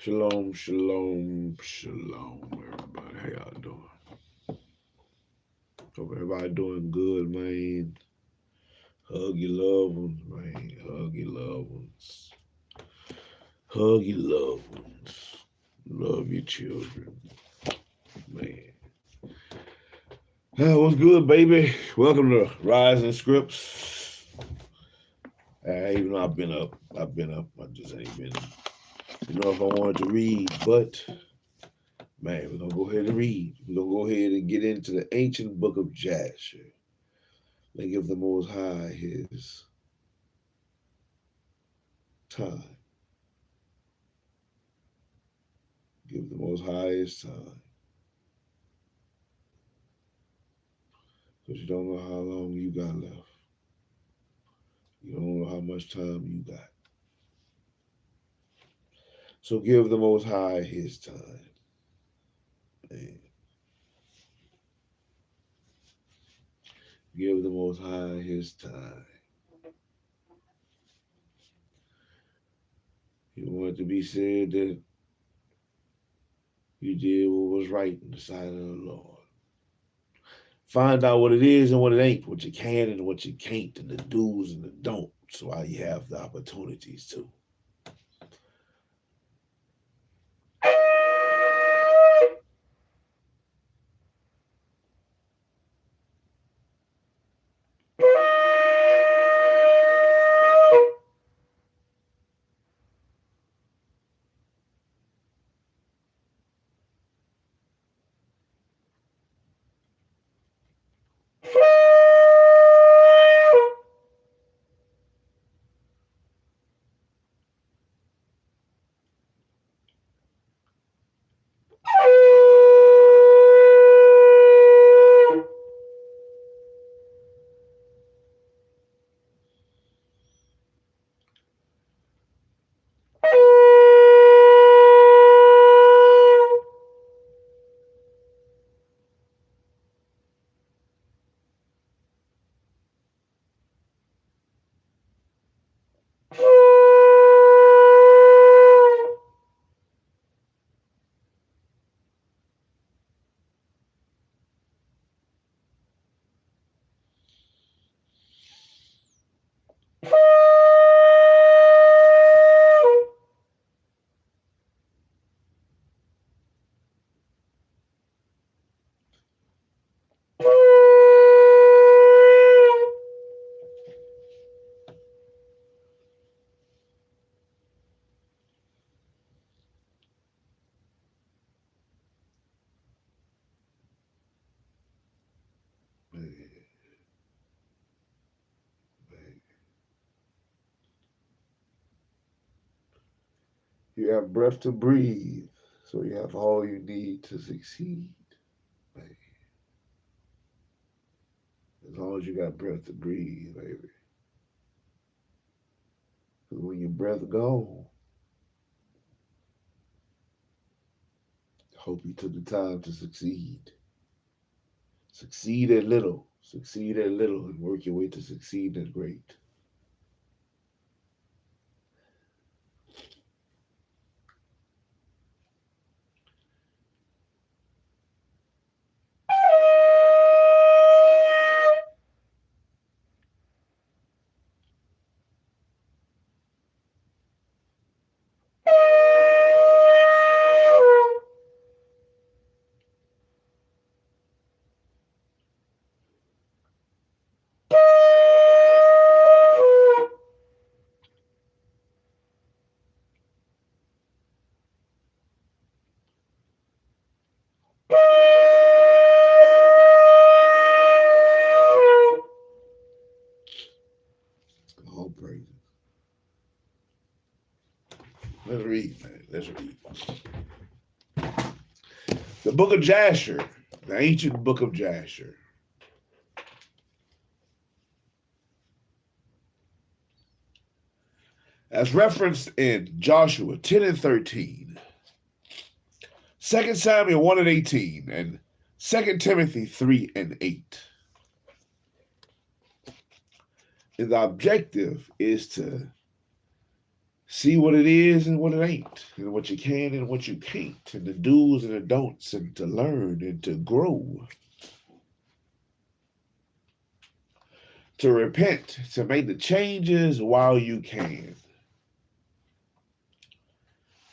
Shalom, shalom, shalom, everybody. How y'all doing? Hope everybody doing good, man. Hug your loved ones, man. Hug your loved ones. Hug your loved ones. Love your children, man. What's good, baby? Welcome to Rising Scripts. Even though I've been up. I just ain't been, if I wanted to read, but man, we're gonna go ahead and read. We're gonna go ahead and get into the ancient book of Jasher. Let's give the Most High his time. Give the Most High his time. Because you don't know how long you got left. You don't know how much time you got. So give the Most High his time. Man. Give the Most High his time. You want it to be said that you did what was right in the sight of the Lord. Find out what it is and what it ain't, what you can and what you can't, and the do's and the don'ts, while you have the opportunities to. You have breath to breathe, so you have all you need to succeed. Baby. As long as you got breath to breathe, baby. Because when your breath gone, hope you took the time to succeed. Succeed at little, and work your way to succeed at great. All praises. Let's read, man. Let's read. The book of Jasher, the ancient book of Jasher. As referenced in Joshua 10 and 13, 2 Samuel 1 and 18, and 2 Timothy 3 and 8. And the objective is to see what it is and what it ain't, and what you can and what you can't, and the do's and the don'ts, and to learn and to grow, to repent, to make the changes while you can.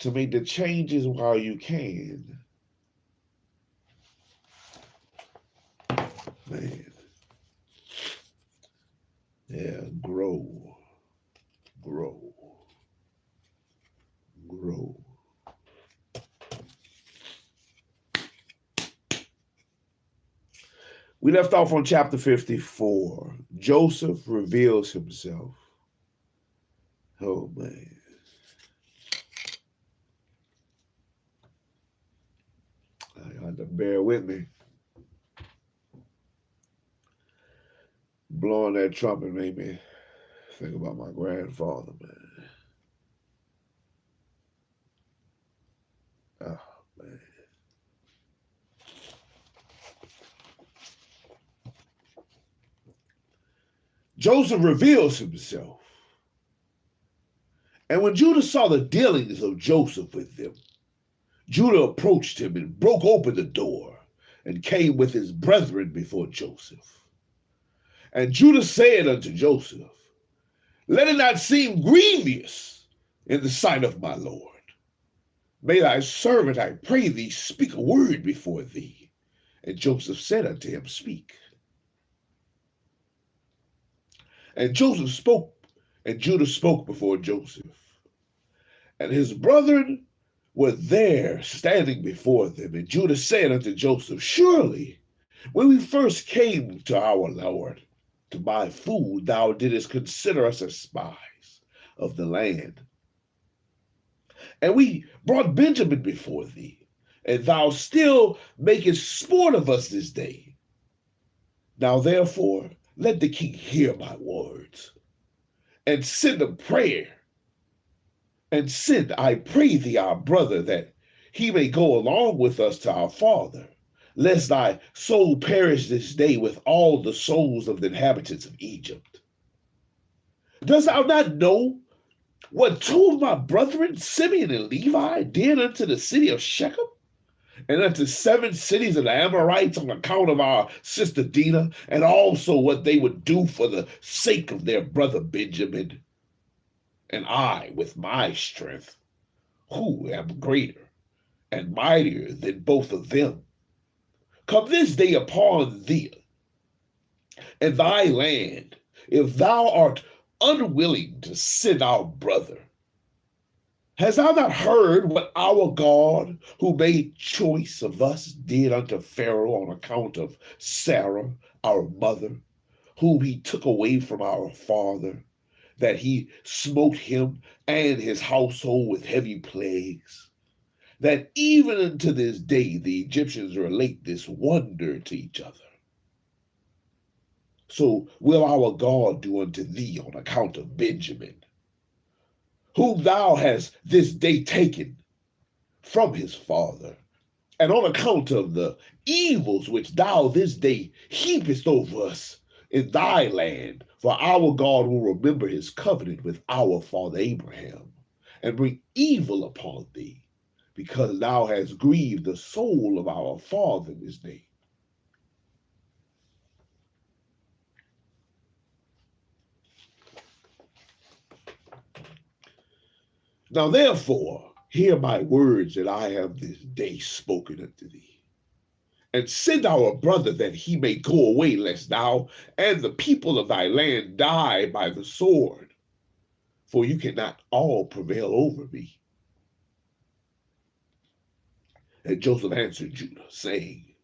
To make the changes while you can. Man. Yeah, grow. Grow. Grow. We left off on chapter 54. Joseph reveals himself. Oh, man. I got to bear with me. Blowing that trumpet made me think about my grandfather, man. Oh, man. Joseph reveals himself. And when Judah saw the dealings of Joseph with them, Judah approached him and broke open the door and came with his brethren before Joseph. And Judah said unto Joseph, let it not seem grievous in the sight of my Lord. May thy servant, I pray thee, speak a word before thee. And Joseph said unto him, speak. And Joseph spoke, and Judah spoke before Joseph. And his brethren were there standing before them. And Judah said unto Joseph, surely, when we first came to our Lord to buy food, thou didst consider us as spies of the land. And we brought Benjamin before thee, and thou still makest sport of us this day. Now therefore, let the king hear my words, and send a prayer, and send, I pray thee, our brother, that he may go along with us to our father, lest thy soul perish this day with all the souls of the inhabitants of Egypt. Dost thou not know what two of my brethren, Simeon and Levi, did unto the city of Shechem, and unto 7 cities of the Amorites on account of our sister Dinah, and also what they would do for the sake of their brother Benjamin? And I, with my strength, who am greater and mightier than both of them, come this day upon thee and thy land, if thou art unwilling to send our brother. Hast thou not heard what our God, who made choice of us, did unto Pharaoh on account of Sarah, our mother, whom he took away from our father, that he smote him and his household with heavy plagues, that even unto this day the Egyptians relate this wonder to each other? So will our God do unto thee on account of Benjamin, whom thou hast this day taken from his father, and on account of the evils which thou this day heapest over us in thy land. For our God will remember his covenant with our father Abraham, and bring evil upon thee, because thou hast grieved the soul of our father this day. Now therefore, hear my words that I have this day spoken unto thee, and send our brother that he may go away, lest thou and the people of thy land die by the sword, for you cannot all prevail over me. And Joseph answered Judah, saying,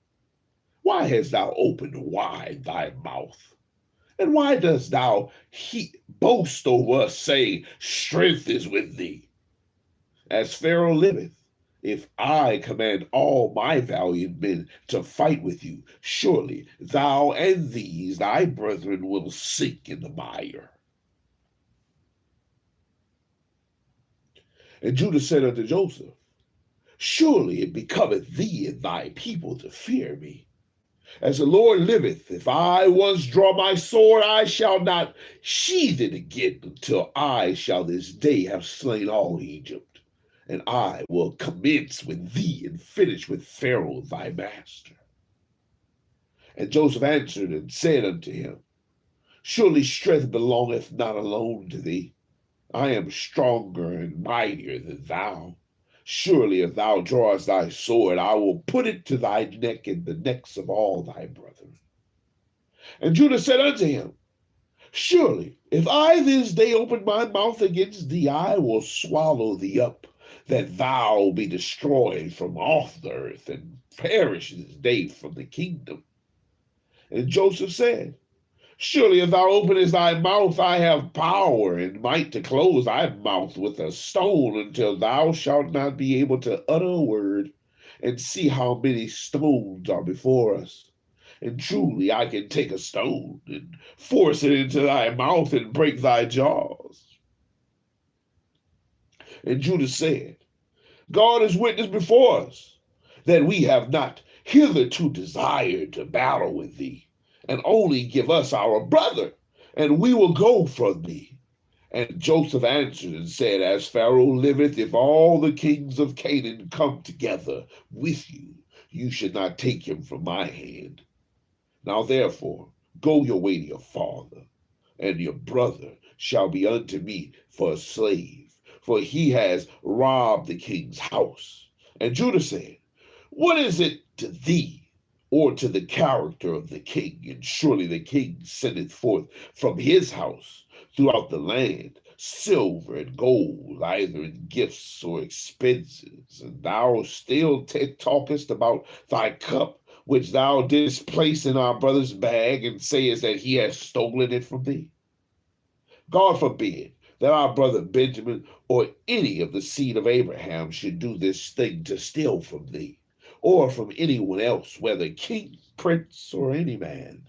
why hast thou opened wide thy mouth? And why dost thou boast over us, saying, strength is with thee? As Pharaoh liveth, if I command all my valiant men to fight with you, surely thou and these thy brethren will sink in the mire. And Judah said unto Joseph, surely it becometh thee and thy people to fear me. As the Lord liveth, if I once draw my sword, I shall not sheathe it again until I shall this day have slain all Egypt. And I will commence with thee and finish with Pharaoh thy master. And Joseph answered and said unto him, Surely strength belongeth not alone to thee. I am stronger and mightier than thou. Surely if thou drawest thy sword, I will put it to thy neck and the necks of all thy brethren. And Judah said unto him, Surely if I this day open my mouth against thee, I will swallow thee up, that thou be destroyed from off the earth, and perish this day from the kingdom. And Joseph said, Surely if thou openest thy mouth, I have power and might to close thy mouth with a stone until thou shalt not be able to utter a word. And see how many stones are before us. And truly I can take a stone and force it into thy mouth and break thy jaws. And Judah said, God is witness before us, that we have not hitherto desired to battle with thee, and only give us our brother, and we will go from thee. And Joseph answered and said, As Pharaoh liveth, if all the kings of Canaan come together with you, you should not take him from my hand. Now therefore, go your way to your father, and your brother shall be unto me for a slave, for he has robbed the king's house. And Judah said, What is it to thee, or to the character of the king? And surely the king sendeth forth from his house throughout the land silver and gold, either in gifts or expenses. And thou still talkest about thy cup, which thou didst place in our brother's bag, and sayest that he has stolen it from thee. God forbid that our brother Benjamin or any of the seed of Abraham should do this thing to steal from thee, or from anyone else, whether king, prince, or any man.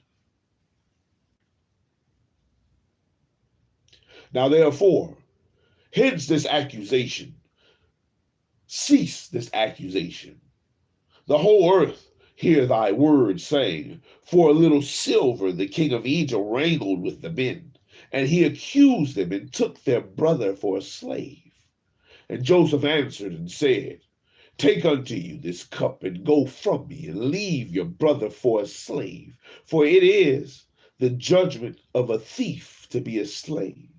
Now therefore, hence this accusation. Cease this accusation. The whole earth hear thy words, saying, For a little silver the king of Egypt wrangled with the men, and he accused them and took their brother for a slave. And Joseph answered and said, Take unto you this cup, and go from me, and leave your brother for a slave, for it is the judgment of a thief to be a slave.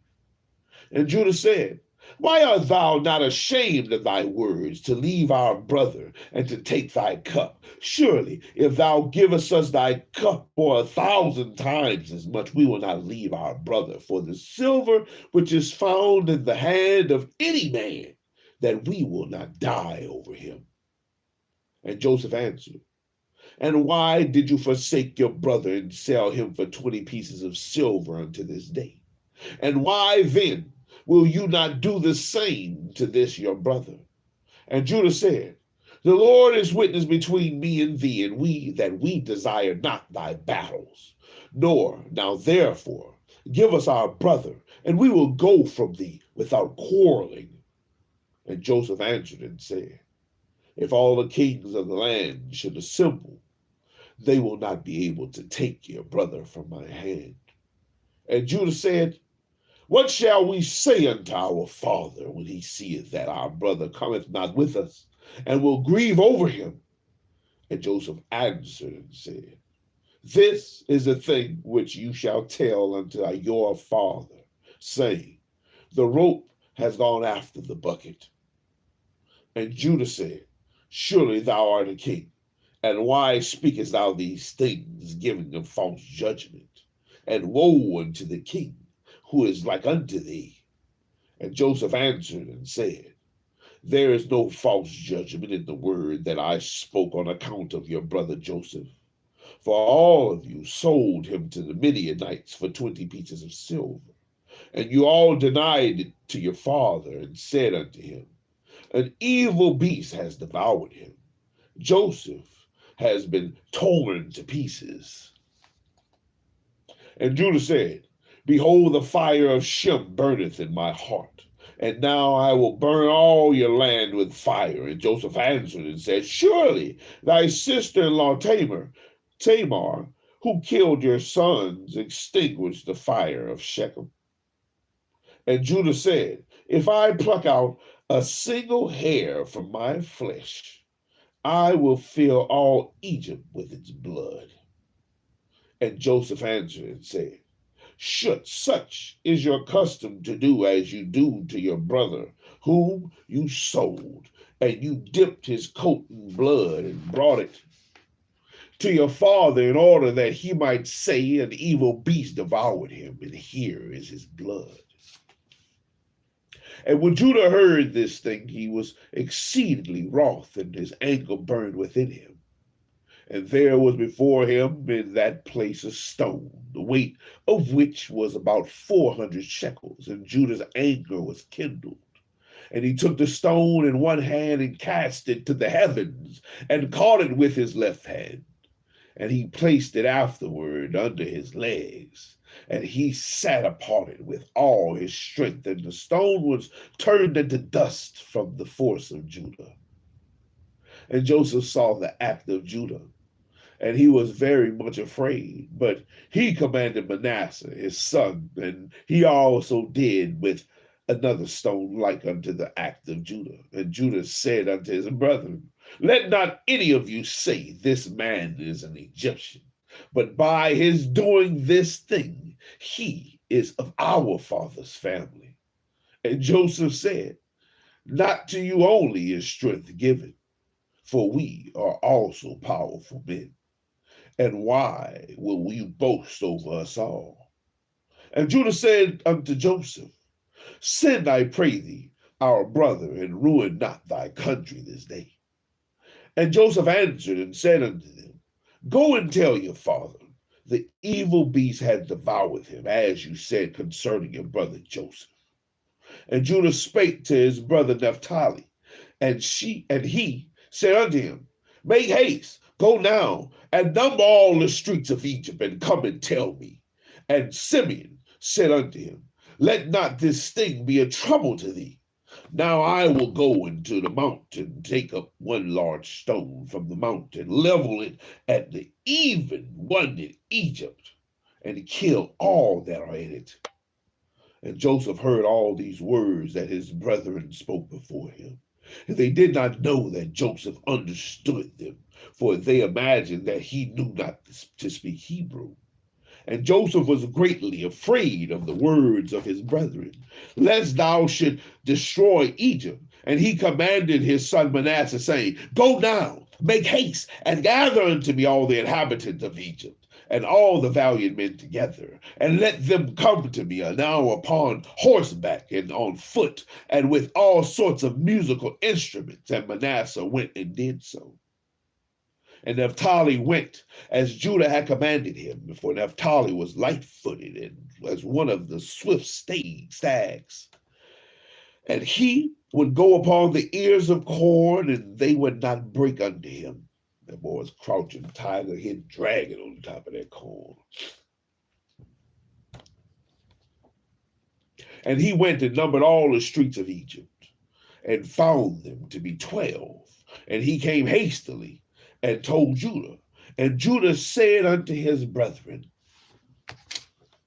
And Judah said, Why art thou not ashamed of thy words, to leave our brother, and to take thy cup? Surely, if thou givest us thy cup for 1,000 times as much, we will not leave our brother for the silver which is found in the hand of any man, that we will not die over him. And Joseph answered, And why did you forsake your brother and sell him for 20 pieces of silver unto this day? And why then will you not do the same to this your brother? And Judah said, The Lord is witness between me and thee, and we desire not thy battles. Nor now therefore give us our brother, and we will go from thee without quarreling. And Joseph answered and said, If all the kings of the land should assemble, they will not be able to take your brother from my hand. And Judah said, What shall we say unto our father when he seeth that our brother cometh not with us, and will grieve over him? And Joseph answered and said, This is the thing which you shall tell unto your father, saying, The rope has gone after the bucket. And Judah said, Surely thou art a king, and why speakest thou these things, giving a false judgment? And woe unto the king, who is like unto thee. And Joseph answered and said, There is no false judgment in the word that I spoke on account of your brother Joseph. For all of you sold him to the Midianites for 20 pieces of silver. And you all denied it to your father, and said unto him, An evil beast has devoured him. Joseph has been torn to pieces. And Judah said, Behold, the fire of Shem burneth in my heart, and now I will burn all your land with fire. And Joseph answered and said, Surely thy sister-in-law Tamar Tamar, who killed your sons, extinguished the fire of Shechem. And Judah said, if I pluck out a single hair from my flesh, I will fill all Egypt with its blood. And Joseph answered and said, should such is your custom to do as you do to your brother, whom you sold, and you dipped his coat in blood and brought it to your father in order that he might say an evil beast devoured him, and here is his blood. And when Judah heard this thing, he was exceedingly wroth, and his anger burned within him. And there was before him in that place a stone, the weight of which was about 400 shekels, and Judah's anger was kindled. And he took the stone in one hand and cast it to the heavens, and caught it with his left hand. And he placed it afterward under his legs, and he sat upon it with all his strength, and the stone was turned into dust from the force of Judah. And Joseph saw the act of Judah, and he was very much afraid. But he commanded Manasseh, his son, and he also did with another stone like unto the act of Judah. And Judah said unto his brethren, let not any of you say, this man is an Egyptian, but by his doing this thing, he is of our father's family. And Joseph said, not to you only is strength given, for we are also powerful men. And why will we boast over us all? And Judah said unto Joseph, send, I pray thee, our brother, and ruin not thy country this day. And Joseph answered and said unto them, go and tell your father, the evil beast hath devoured him, as you said concerning your brother Joseph. And Judah spake to his brother Naphtali, and he said unto him, make haste, go now, and number all the streets of Egypt, and come and tell me. And Simeon said unto him, let not this thing be a trouble to thee. Now I will go into the mountain, take up one large stone from the mountain, level it at the even one in Egypt, and kill all that are in it. And Joseph heard all these words that his brethren spoke before him. And they did not know that Joseph understood them, for they imagined that he knew not to speak Hebrew. And Joseph was greatly afraid of the words of his brethren, lest thou should destroy Egypt. And he commanded his son Manasseh, saying, go now, make haste, and gather unto me all the inhabitants of Egypt, and all the valiant men together, and let them come to me now upon horseback and on foot, and with all sorts of musical instruments. And Manasseh went and did so. And Naphtali went as Judah had commanded him, for Naphtali was light-footed and as one of the swift stags. And he would go upon the ears of corn, and they would not break unto him. That boy was crouching tiger, hid dragon on the top of that corn. And he went and numbered all the streets of Egypt, and found them to be 12. And he came hastily and told Judah. And Judah said unto his brethren,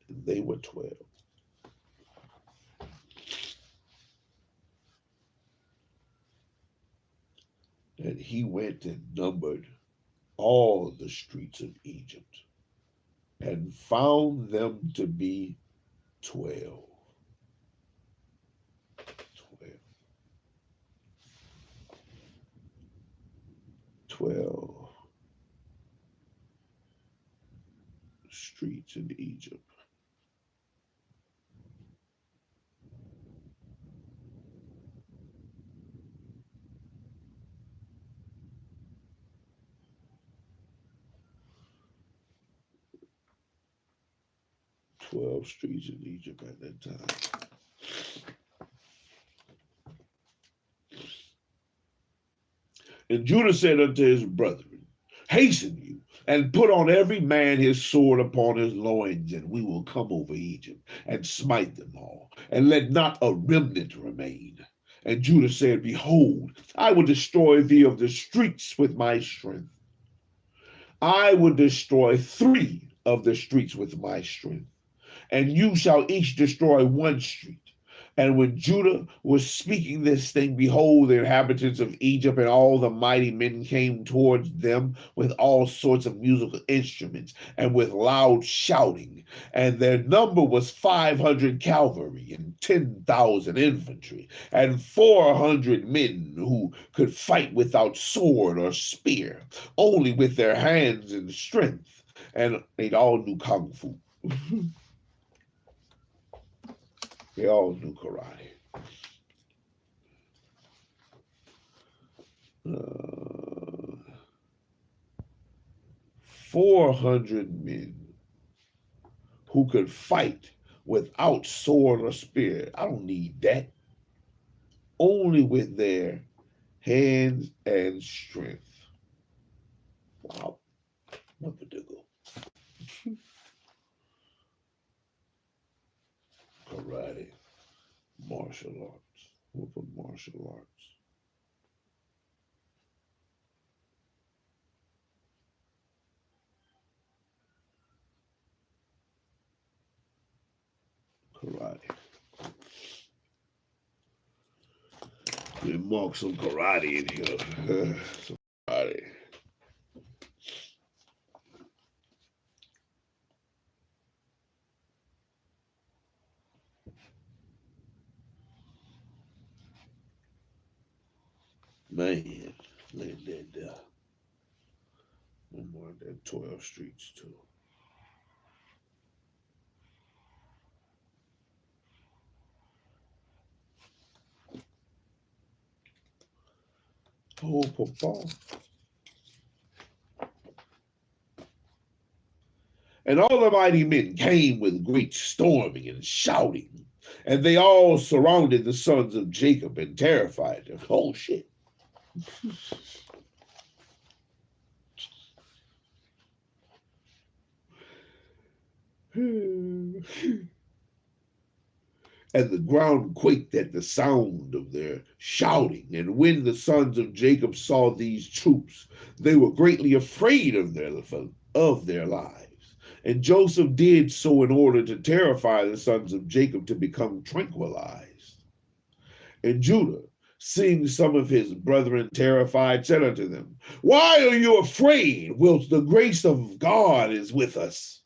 and they were 12. And he went and numbered all the streets of Egypt, and found them to be 12. 12 streets in Egypt. Streets in Egypt at that time. And Judah said unto his brethren, hasten you, and put on every man his sword upon his loins, and we will come over Egypt, and smite them all, and let not a remnant remain. And Judah said, behold, I will destroy thee of the streets with my strength. I will destroy 3 of the streets with my strength, and you shall each destroy 1 street. And when Judah was speaking this thing, behold, the inhabitants of Egypt and all the mighty men came towards them with all sorts of musical instruments and with loud shouting. And their number was 500 cavalry and 10,000 infantry and 400 men who could fight without sword or spear, only with their hands and strength. And they all knew kung fu. They all knew karate. 400 men who could fight without sword or spear. I don't need that. Only with their hands and strength. Wow. What the diggle. Karate. Martial arts. We'll put martial arts. Karate. We mark some karate in here. Some karate. Man, look at that there. One more of that 12 streets too. Oh, papa. And all the mighty men came with great storming and shouting, and they all surrounded the sons of Jacob and terrified them. Oh, shit. And the ground quaked at the sound of their shouting. And when the sons of Jacob saw these troops, they were greatly afraid of their lives. And Joseph did so in order to terrify the sons of Jacob to become tranquilized. And Judah, seeing some of his brethren terrified, said unto them, Why are you afraid, whilst the grace of God is with us?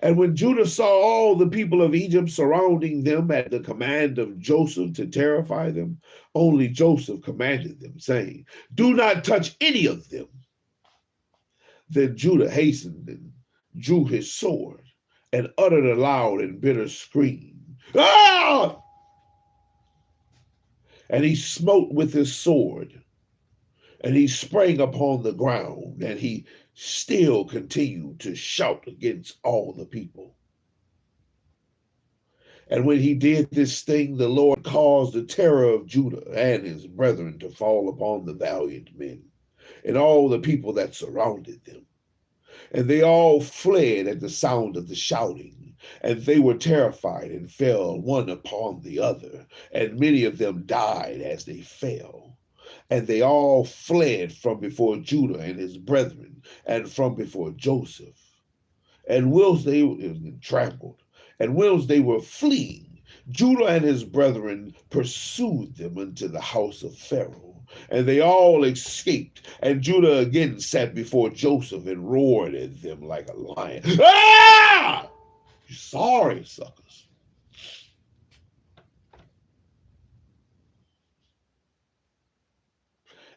And when Judah saw all the people of Egypt surrounding them at the command of Joseph to terrify them, only Joseph commanded them, saying, Do not touch any of them. Then Judah hastened and drew his sword and uttered a loud and bitter scream. Ah! And he smote with his sword, and he sprang upon the ground, and he still continued to shout against all the people. And when he did this thing, the Lord caused the terror of Judah and his brethren to fall upon the valiant men and all the people that surrounded them. And they all fled at the sound of the shouting, and they were terrified and fell one upon the other, and many of them died as they fell. And they all fled from before Judah and his brethren, and from before Joseph. And whilst they were trampled, and whilst they were fleeing, Judah and his brethren pursued them unto the house of Pharaoh. And they all escaped, and Judah again sat before Joseph and roared at them like a lion. Ah! Sorry, suckers.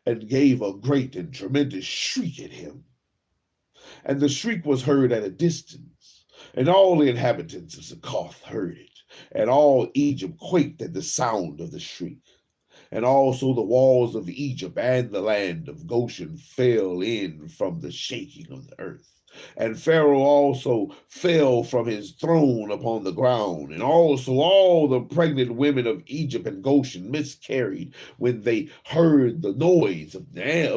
And gave a great and tremendous shriek at him. And the shriek was heard at a distance, and all the inhabitants of Succoth heard it, and all Egypt quaked at the sound of the shriek. And also the walls of Egypt and the land of Goshen fell in from the shaking of the earth. And Pharaoh also fell from his throne upon the ground. And also all the pregnant women of Egypt and Goshen miscarried when they heard the noise of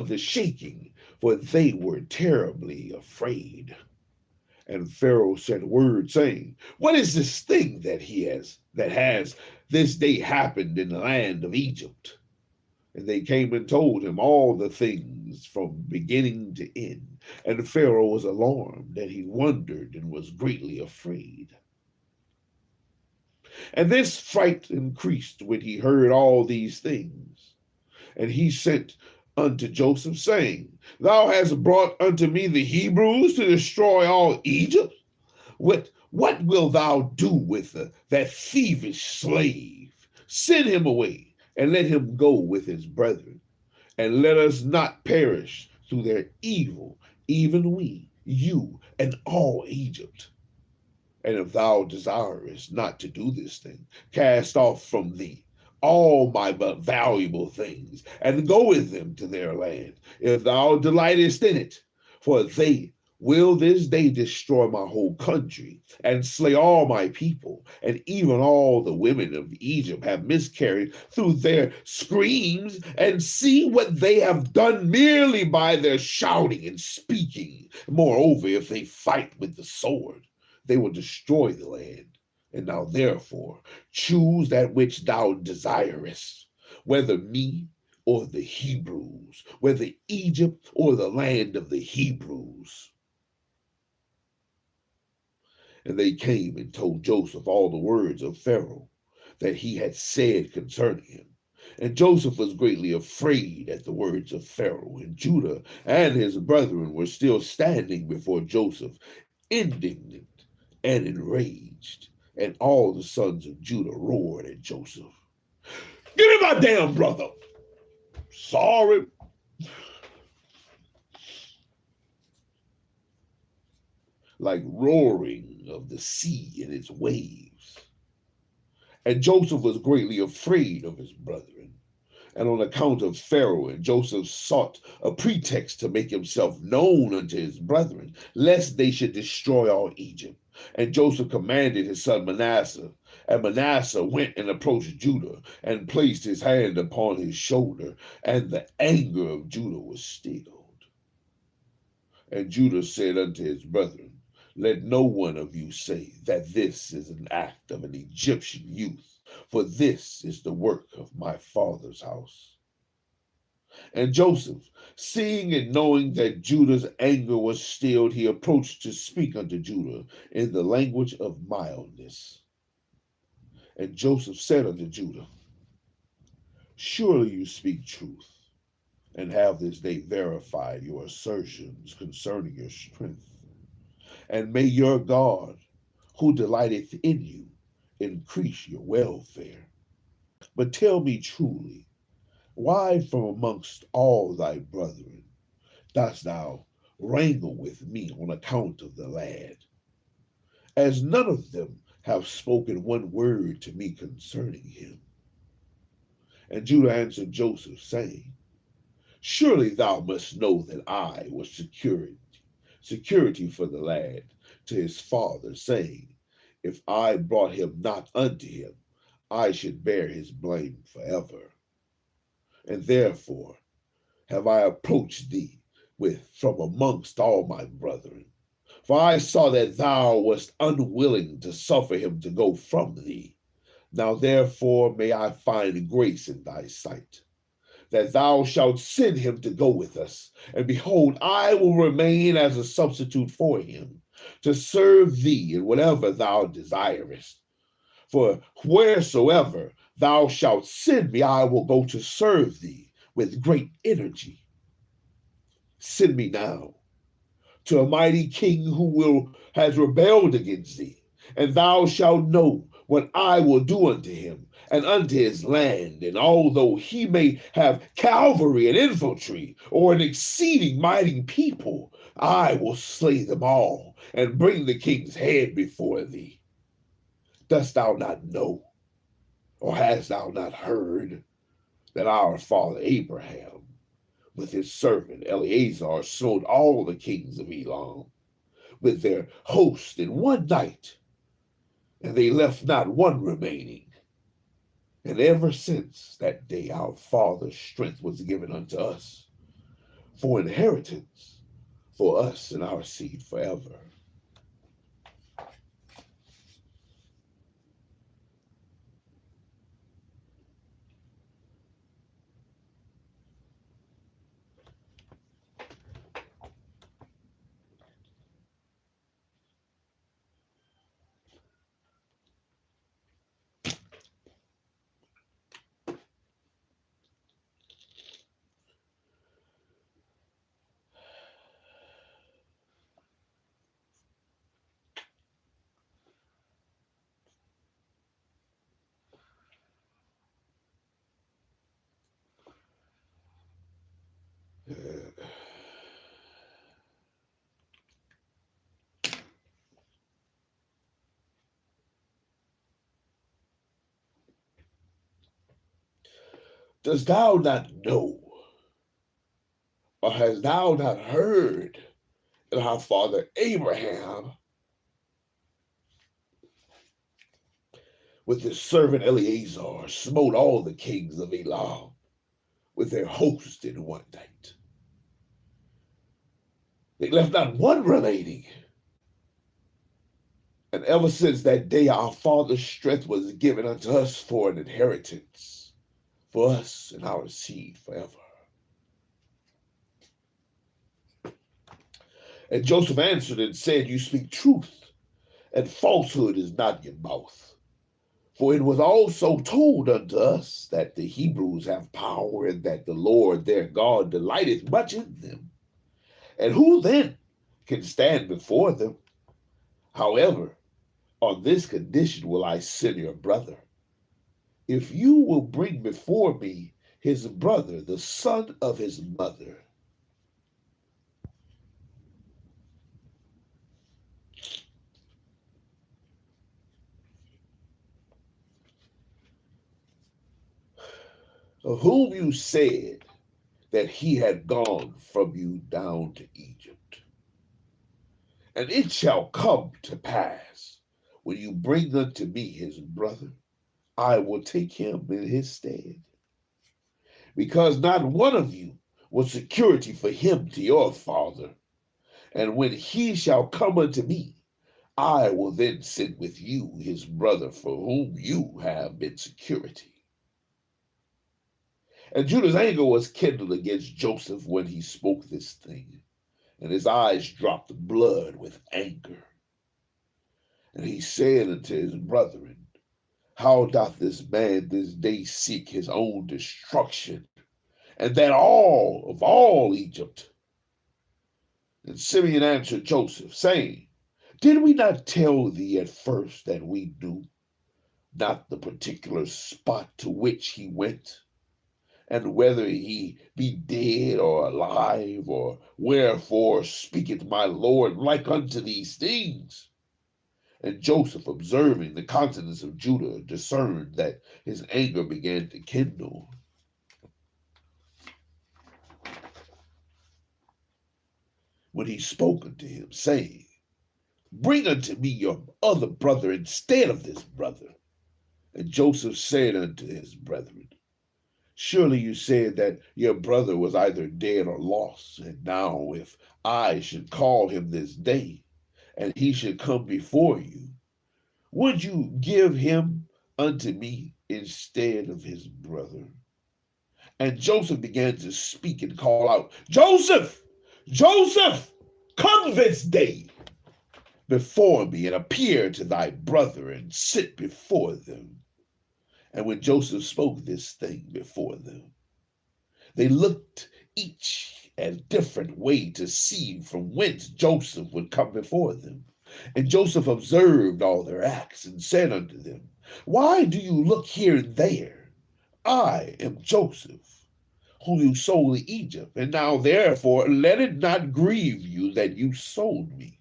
the shaking, for they were terribly afraid. And Pharaoh sent word, saying, What is this thing that has this day happened in the land of Egypt? And they came and told him all the things things from beginning to end. And Pharaoh was alarmed, and he wondered and was greatly afraid. And this fright increased when he heard all these things. And he sent unto Joseph, saying, Thou hast brought unto me the Hebrews to destroy all Egypt. What wilt thou do with that thievish slave? Send him away, and let him go with his brethren, and let us not perish through their evil, even we, you, and all Egypt. And if thou desirest not to do this thing, cast off from thee all my valuable things, and go with them to their land, if thou delightest in it. For they will this day destroy my whole country, and slay all my people, and even all the women of Egypt have miscarried through their screams, and see what they have done merely by their shouting and speaking. Moreover, if they fight with the sword, they will destroy the land. And now therefore choose that which thou desirest, whether me or the Hebrews, whether Egypt or the land of the Hebrews. And they came and told Joseph all the words of Pharaoh that he had said concerning him. And Joseph was greatly afraid at the words of Pharaoh. And Judah and his brethren were still standing before Joseph, indignant and enraged. And all the sons of Judah roared at Joseph, Give me my damn brother. Sorry. Like roaring of the sea in its waves. And Joseph was greatly afraid of his brethren. And on account of Pharaoh, and Joseph sought a pretext to make himself known unto his brethren, lest they should destroy all Egypt. And Joseph commanded his son Manasseh. And Manasseh went and approached Judah, and placed his hand upon his shoulder, and the anger of Judah was stilled. And Judah said unto his brethren, Let no one of you say that this is an act of an Egyptian youth, for this is the work of my father's house. And Joseph, seeing and knowing that Judah's anger was stilled, he approached to speak unto Judah in the language of mildness. And Joseph said unto Judah, Surely you speak truth, and have this day verified your assertions concerning your strength. And may your God, who delighteth in you, increase your welfare. But tell me truly, why from amongst all thy brethren dost thou wrangle with me on account of the lad, as none of them have spoken one word to me concerning him? And Judah answered Joseph, saying, Surely thou must know that I was security for the lad to his father, saying, If I brought him not unto him, I should bear his blame forever. And therefore have I approached thee from amongst all my brethren. For I saw that thou wast unwilling to suffer him to go from thee. Now therefore may I find grace in thy sight, that thou shalt send him to go with us. And behold, I will remain as a substitute for him, to serve thee in whatever thou desirest. For wheresoever thou shalt send me, I will go to serve thee with great energy. Send me now to a mighty king who has rebelled against thee, and thou shalt know what I will do unto him and unto his land. And although he may have cavalry and infantry, or an exceeding mighty people, I will slay them all and bring the king's head before thee. Dost thou not know, or hast thou not heard, that our father Abraham, with his servant Eleazar, smote all the kings of Elam with their host in one night, and they left not one remaining? And ever since that day our father's strength was given unto us for inheritance, for us and our seed forever. Dost thou not know, or hast thou not heard that our father Abraham, with his servant Eleazar, smote all the kings of Elam with their host in one night? They left not one remaining. And ever since that day, our father's strength was given unto us for an inheritance, for us and our seed forever. And Joseph answered and said, You speak truth, and falsehood is not in your mouth. For it was also told unto us that the Hebrews have power, and that the Lord their God delighteth much in them. And who then can stand before them? However, on this condition will I send your brother. If you will bring before me his brother, the son of his mother. Of whom you said that he had gone from you down to Egypt. And it shall come to pass, when you bring unto me his brother, I will take him in his stead. Because not one of you was security for him to your father. And when he shall come unto me, I will then send with you his brother, for whom you have been security. And Judah's anger was kindled against Joseph when he spoke this thing, and his eyes dropped blood with anger. And he said unto his brethren, How doth this man this day seek his own destruction, and that all of all Egypt? And Simeon answered Joseph, saying, Did we not tell thee at first that we knew not the particular spot to which he went, and whether he be dead or alive, or wherefore speaketh my Lord like unto these things? And Joseph, observing the countenance of Judah, discerned that his anger began to kindle. When he spoke unto him, saying, Bring unto me your other brother instead of this brother. And Joseph said unto his brethren, Surely you said that your brother was either dead or lost, and now if I should call him this day, and he should come before you, would you give him unto me instead of his brother? And Joseph began to speak and call out, Joseph, Joseph, come this day before me, and appear to thy brother, and sit before them. And when Joseph spoke this thing before them, they looked each a different way to see from whence Joseph would come before them. And Joseph observed all their acts, and said unto them, Why do you look here and there? I am Joseph, whom you sold in Egypt, and now therefore let it not grieve you that you sold me.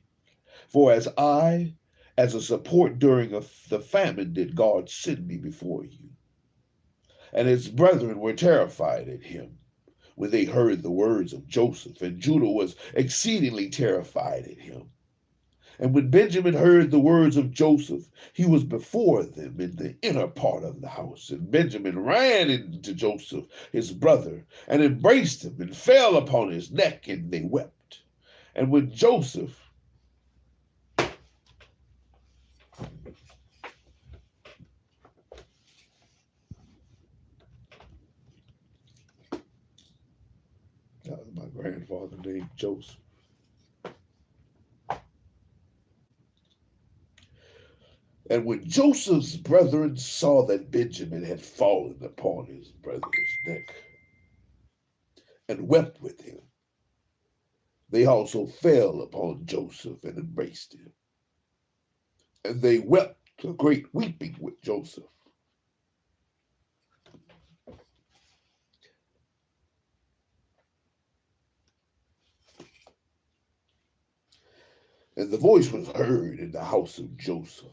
For as a support during the famine did God send me before you. And his brethren were terrified at him when they heard the words of Joseph, and Judah was exceedingly terrified at him. And when Benjamin heard the words of Joseph, he was before them in the inner part of the house. And Benjamin ran into Joseph, his brother, and embraced him, and fell upon his neck, and they wept. And when Joseph that was my grandfather named Joseph. And when Joseph's brethren saw that Benjamin had fallen upon his brother's neck and wept with him, they also fell upon Joseph and embraced him. And they wept a great weeping with Joseph. And the voice was heard in the house of Joseph,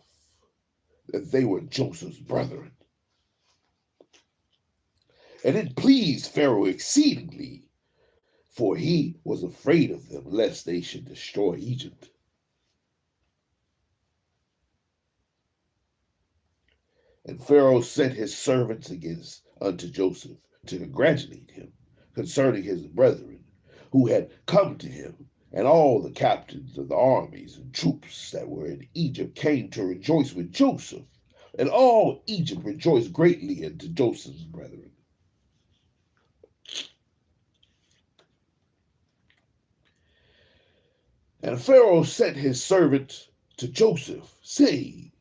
that they were Joseph's brethren. And it pleased Pharaoh exceedingly, for he was afraid of them, lest they should destroy Egypt. And Pharaoh sent his servants unto Joseph to congratulate him concerning his brethren who had come to him. And all the captains of the armies and troops that were in Egypt came to rejoice with Joseph. And all Egypt rejoiced greatly unto Joseph's brethren. And Pharaoh sent his servant to Joseph, saying,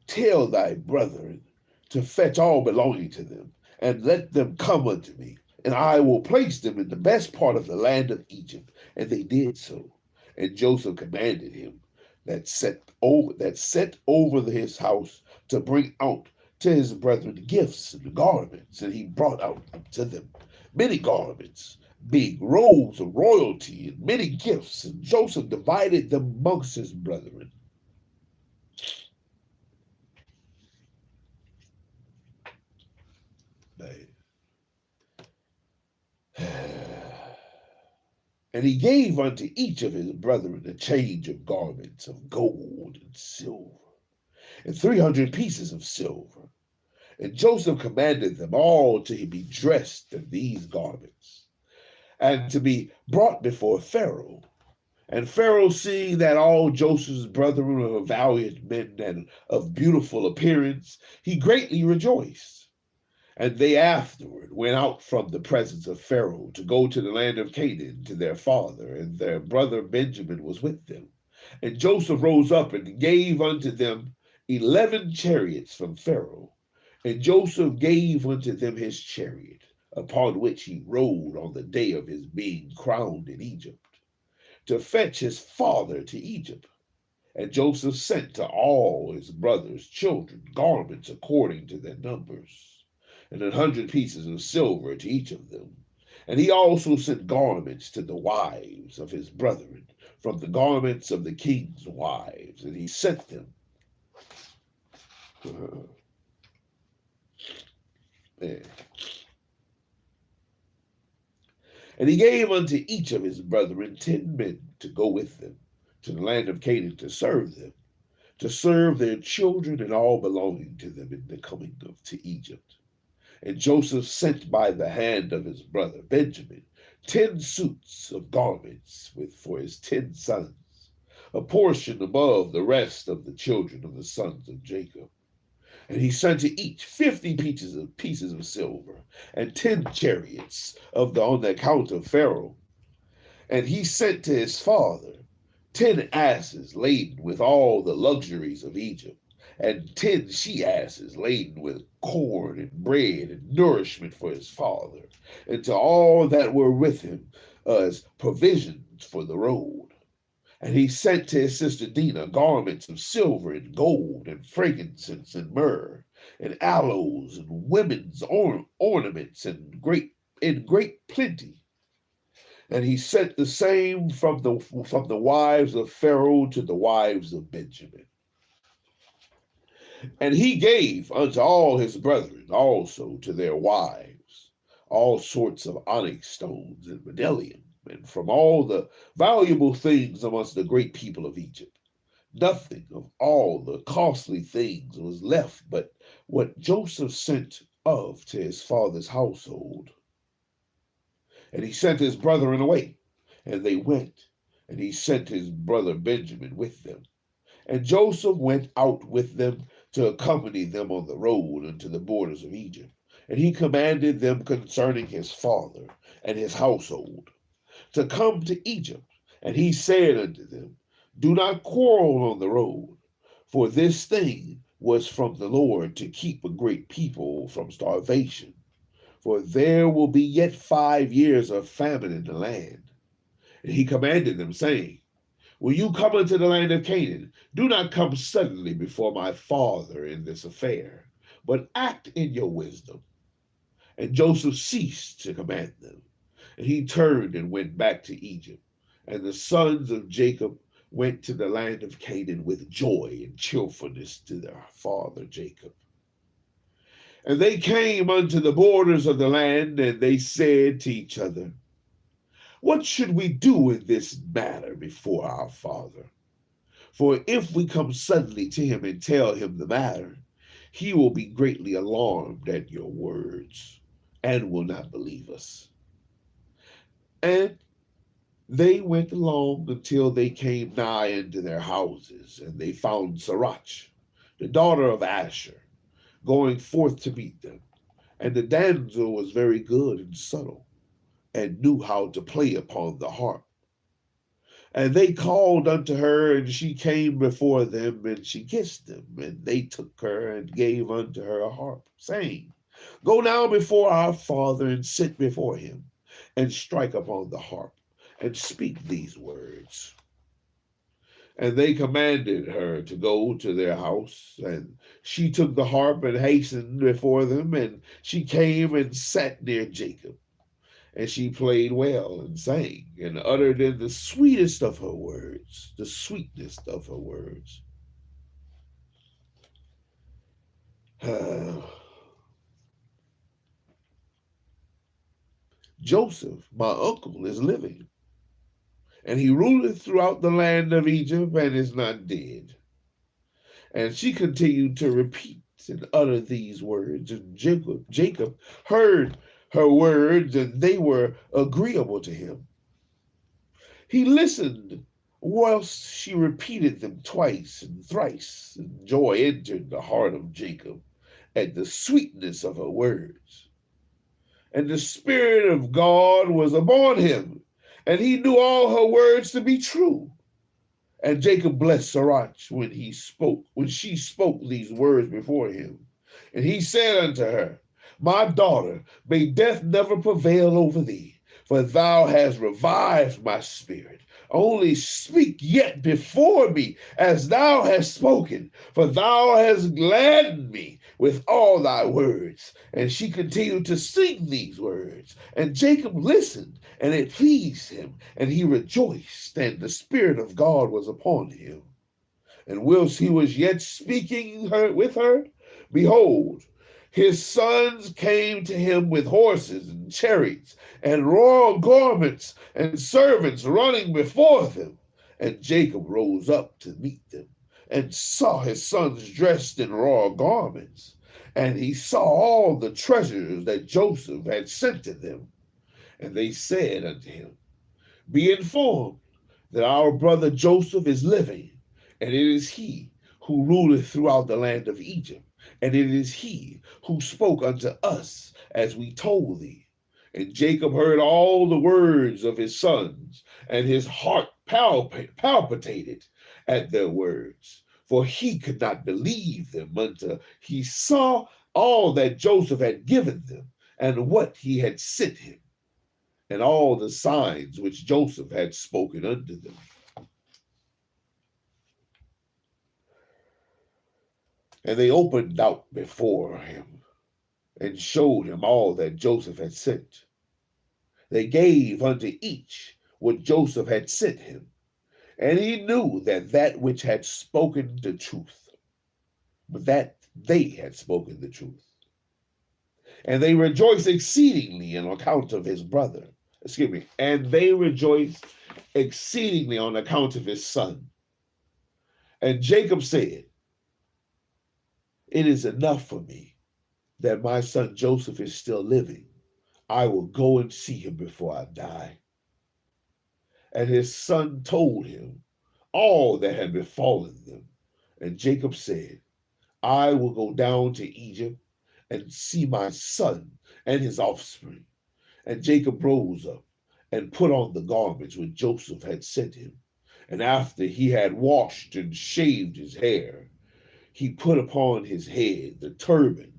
Tell thy brethren to fetch all belonging to them, and let them come unto me, and I will place them in the best part of the land of Egypt. And they did so. And Joseph commanded him that set over his house to bring out to his brethren gifts and garments. And he brought out to them many garments, big robes of royalty, and many gifts. And Joseph divided them amongst his brethren. And he gave unto each of his brethren a change of garments of gold and silver, and 300 pieces of silver. And Joseph commanded them all to be dressed in these garments, and to be brought before Pharaoh. And Pharaoh, seeing that all Joseph's brethren were valiant men and of beautiful appearance, he greatly rejoiced. And they afterward went out from the presence of Pharaoh to go to the land of Canaan to their father, and their brother Benjamin was with them. And Joseph rose up and gave unto them 11 chariots from Pharaoh. And Joseph gave unto them his chariot, upon which he rode on the day of his being crowned in Egypt, to fetch his father to Egypt. And Joseph sent to all his brothers' children garments according to their numbers, and 100 pieces of silver to each of them. And he also sent garments to the wives of his brethren, from the garments of the king's wives, and he sent them. And he gave unto each of his brethren 10 men to go with them to the land of Canaan to serve them, to serve their children and all belonging to them in the coming to Egypt. And Joseph sent by the hand of his brother Benjamin 10 suits of garments for his 10 sons, a portion above the rest of the children of the sons of Jacob. And he sent to each 50 pieces of silver, and 10 chariots on the account of Pharaoh. And he sent to his father 10 asses laden with all the luxuries of Egypt, and 10 she-asses laden with corn and bread and nourishment for his father, and to all that were with him as provisions for the road. And he sent to his sister Dinah garments of silver and gold, and frankincense and myrrh, and aloes and women's ornaments in great plenty. And he sent the same from the wives of Pharaoh to the wives of Benjamin. And he gave unto all his brethren also to their wives all sorts of onyx stones and bdellium, and from all the valuable things amongst the great people of Egypt. Nothing of all the costly things was left but what Joseph sent of to his father's household. And he sent his brethren away, and they went, and he sent his brother Benjamin with them. And Joseph went out with them to accompany them on the road unto the borders of Egypt. And he commanded them concerning his father and his household to come to Egypt. And he said unto them, Do not quarrel on the road, for this thing was from the Lord to keep a great people from starvation. For there will be yet 5 years of famine in the land. And he commanded them, saying, When you come into the land of Canaan, do not come suddenly before my father in this affair, but act in your wisdom. And Joseph ceased to command them, and he turned and went back to Egypt. And the sons of Jacob went to the land of Canaan with joy and cheerfulness to their father Jacob. And they came unto the borders of the land, and they said to each other, what should we do in this matter before our father? For if we come suddenly to him and tell him the matter, he will be greatly alarmed at your words and will not believe us. And they went along until they came nigh unto their houses, and they found Sirach, the daughter of Asher, going forth to meet them. And the damsel was very good and subtle, and knew how to play upon the harp. And they called unto her, and she came before them, and she kissed them. And they took her and gave unto her a harp, saying, go now before our father, and sit before him, and strike upon the harp, and speak these words. And they commanded her to go to their house, and she took the harp and hastened before them, and she came and sat near Jacob. And she played well and sang and uttered in the sweetest of her words, the sweetest of her words. Joseph, my uncle, is living, and he ruleth throughout the land of Egypt and is not dead. And she continued to repeat and utter these words, and Jacob heard her words, and they were agreeable to him. He listened whilst she repeated them twice and thrice, and joy entered the heart of Jacob at the sweetness of her words. And the Spirit of God was upon him, and he knew all her words to be true. And Jacob blessed Sirach when she spoke these words before him. And he said unto her, my daughter, may death never prevail over thee, for thou hast revived my spirit. Only speak yet before me as thou hast spoken, for thou hast gladdened me with all thy words. And she continued to sing these words. And Jacob listened, and it pleased him, and he rejoiced, and the Spirit of God was upon him. And whilst he was yet speaking with her, behold, his sons came to him with horses and chariots and royal garments and servants running before them. And Jacob rose up to meet them and saw his sons dressed in royal garments. And he saw all the treasures that Joseph had sent to them. And they said unto him, be informed that our brother Joseph is living, and it is he who ruleth throughout the land of Egypt. And it is he who spoke unto us as we told thee. And Jacob heard all the words of his sons, and his heart palpitated at their words, for he could not believe them until he saw all that Joseph had given them, and what he had sent him, and all the signs which Joseph had spoken unto them. And they opened out before him and showed him all that Joseph had sent. They gave unto each what Joseph had sent him, and he knew that which had spoken the truth, but that they had spoken the truth. And they rejoiced exceedingly on account of his brother. And they rejoiced exceedingly on account of his son. And Jacob said, it is enough for me that my son Joseph is still living. I will go and see him before I die. And his son told him all that had befallen them. And Jacob said, I will go down to Egypt and see my son and his offspring. And Jacob rose up and put on the garments which Joseph had sent him. And after he had washed and shaved his hair, he put upon his head the turban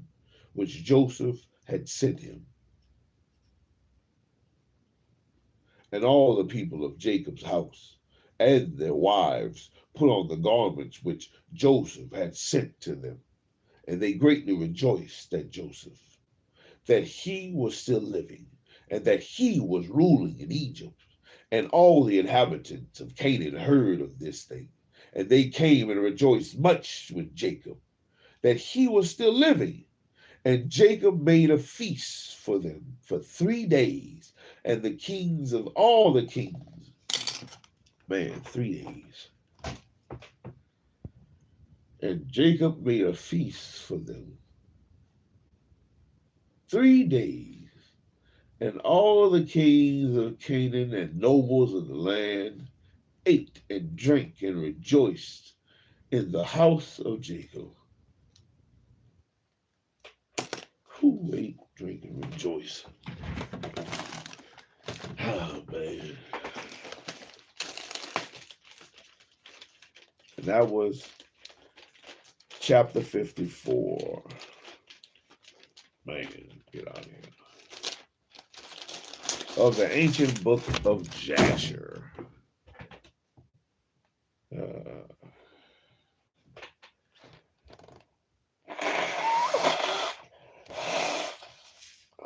which Joseph had sent him. And all the people of Jacob's house and their wives put on the garments which Joseph had sent to them. And they greatly rejoiced at Joseph, that he was still living, and that he was ruling in Egypt. And all the inhabitants of Canaan heard of this thing. And they came and rejoiced much with Jacob, that he was still living, And Jacob made a feast for them for 3 days, and the kings of all the kings, man, 3 days. And Jacob made a feast for them 3 days, and all the kings of Canaan and nobles of the land ate and drank and rejoiced in the house of Jacob. Who ate, drink, and rejoice? Oh, man. And that was chapter 54. Man, get out of here. Of the ancient book of Jasher.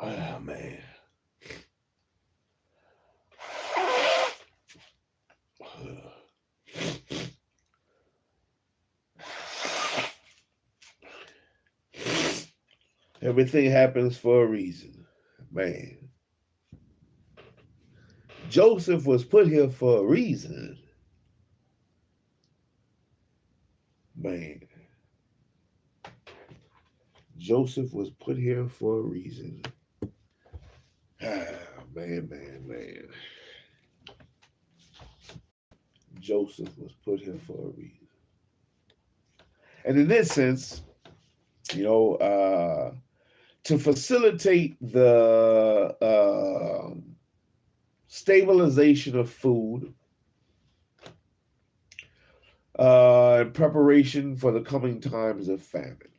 Oh, man. Everything happens for a reason, man. Joseph was put here for a reason, man. Joseph was put here for a reason. Ah, man. Joseph was put here for a reason. And in this sense, you know, to facilitate the stabilization of food in preparation for the coming times of famine.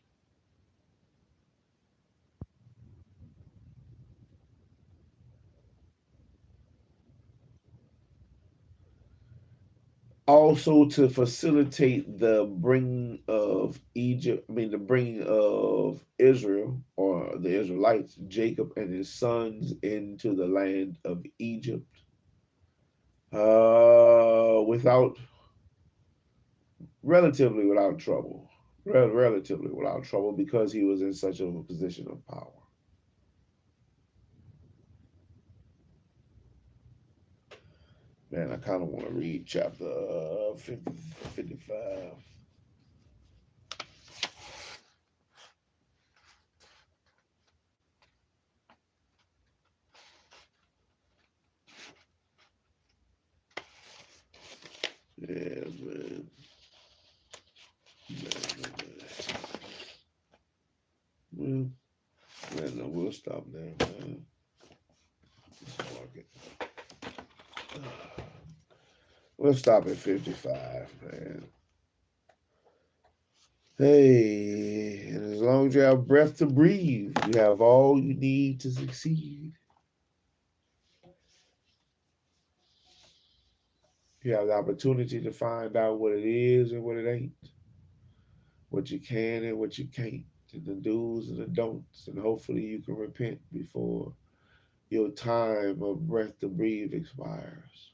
Also to facilitate the bringing of the bringing of Israel, or the Israelites, Jacob and his sons, into the land of Egypt relatively without trouble. Relatively without trouble, because he was in such a position of power. Man, I kind of want to read chapter 55. Yeah, man. Well, man, no, we'll stop there, man. We'll stop at 55, man. Hey, and as long as you have breath to breathe, you have all you need to succeed. You have the opportunity to find out what it is and what it ain't, what you can and what you can't, and the do's and the don'ts, and hopefully you can repent before your time of breath to breathe expires.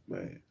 Man.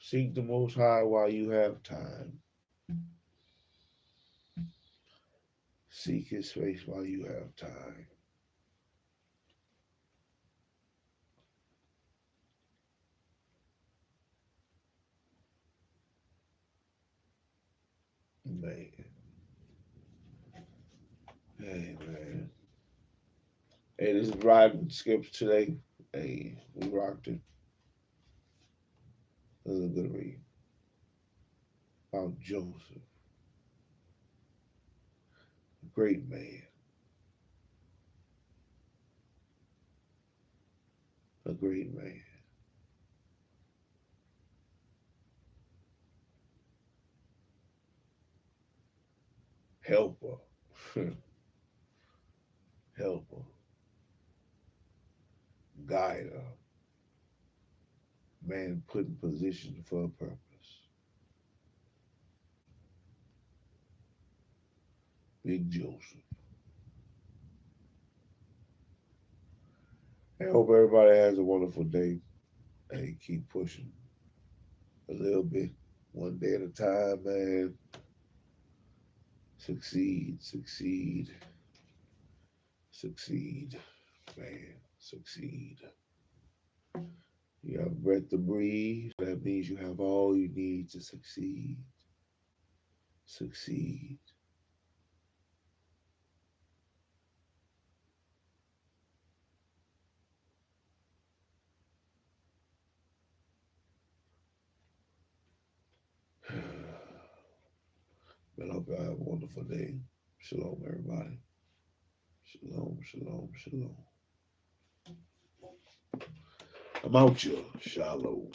Seek the Most High while you have time. Seek his face while you have time. Man. Hey, man. Hey, this is Riding Skips today. Hey, we rocked it. This is a good read. About Joseph. A great man. A great man. Helper. Helper. Guider. Man put in position for a purpose. Big Joseph. I hope everybody has a wonderful day. Hey, keep pushing a little bit, one day at a time, man. Succeed, succeed, succeed, man, succeed. You have breath to breathe. That means you have all you need to succeed. Succeed. Man, I hope y'all have a wonderful day. Shalom, everybody. Shalom, shalom, shalom. I'm out, y'all. Shalom.